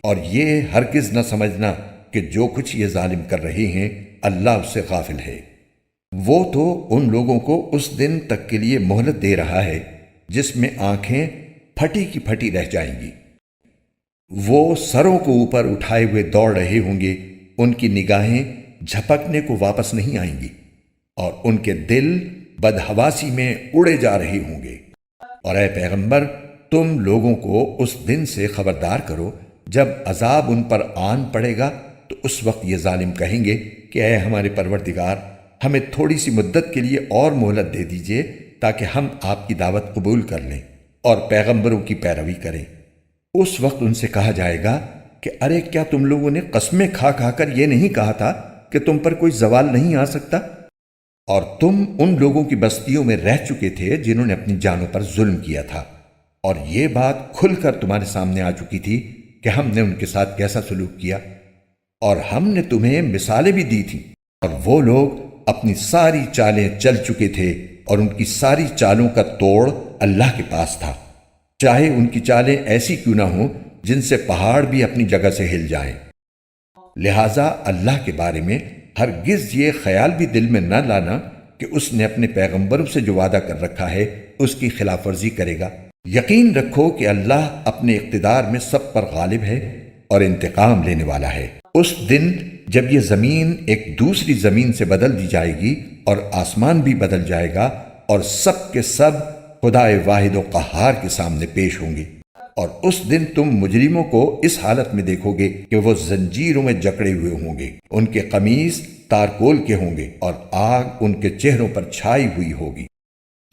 اور یہ ہرگز نہ سمجھنا کہ جو کچھ یہ ظالم کر رہے ہیں اللہ اس سے غافل ہے۔ وہ تو ان لوگوں کو اس دن تک کے لیے مہلت دے رہا ہے جس میں آنکھیں پھٹی کی پھٹی رہ جائیں گی۔ وہ سروں کو اوپر اٹھائے ہوئے دوڑ رہے ہوں گے، ان کی نگاہیں جھپکنے کو واپس نہیں آئیں گی، اور ان کے دل بدحواسی میں اڑے جا رہے ہوں گے۔ اور اے پیغمبر، تم لوگوں کو اس دن سے خبردار کرو جب عذاب ان پر آن پڑے گا تو اس وقت یہ ظالم کہیں گے کہ اے ہمارے پروردگار، ہمیں تھوڑی سی مدت کے لیے اور مہلت دے دیجئے تاکہ ہم آپ کی دعوت قبول کر لیں اور پیغمبروں کی پیروی کریں۔ اس وقت ان سے کہا جائے گا کہ ارے کیا تم لوگوں نے قسمیں کھا کھا کر یہ نہیں کہا تھا کہ تم پر کوئی زوال نہیں آ سکتا؟ اور تم ان لوگوں کی بستیوں میں رہ چکے تھے جنہوں نے اپنی جانوں پر ظلم کیا تھا، اور یہ بات کھل کر تمہارے سامنے آ چکی تھی کہ ہم نے ان کے ساتھ کیسا سلوک کیا، اور ہم نے تمہیں مثالیں بھی دی تھیں، اور وہ لوگ اپنی ساری چالیں چل چکے تھے، اور ان کی ساری چالوں کا توڑ اللہ کے پاس تھا، چاہے ان کی چالیں ایسی کیوں نہ ہوں جن سے پہاڑ بھی اپنی جگہ سے ہل جائیں۔ لہٰذا اللہ کے بارے میں ہرگز یہ خیال بھی دل میں نہ لانا کہ اس نے اپنے پیغمبروں سے جو وعدہ کر رکھا ہے اس کی خلاف ورزی کرے گا۔ یقین رکھو کہ اللہ اپنے اقتدار میں سب پر غالب ہے اور انتقام لینے والا ہے۔ اس دن جب یہ زمین ایک دوسری زمین سے بدل دی جائے گی اور آسمان بھی بدل جائے گا، اور سب کے سب خدائے واحد و قہار کے سامنے پیش ہوں گے، اور اس دن تم مجرموں کو اس حالت میں دیکھو گے کہ وہ زنجیروں میں جکڑے ہوئے ہوں گے، ان کے قمیص تارکول کے ہوں گے، اور آگ ان کے چہروں پر چھائی ہوئی ہوگی،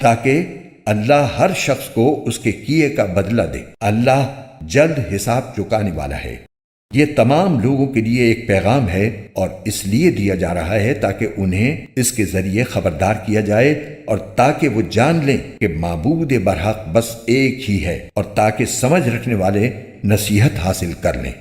تاکہ اللہ ہر شخص کو اس کے کیے کا بدلہ دے۔ اللہ جلد حساب چکانے والا ہے۔ یہ تمام لوگوں کے لیے ایک پیغام ہے، اور اس لیے دیا جا رہا ہے تاکہ انہیں اس کے ذریعے خبردار کیا جائے، اور تاکہ وہ جان لیں کہ معبود برحق بس ایک ہی ہے، اور تاکہ سمجھ رکھنے والے نصیحت حاصل کر لیں۔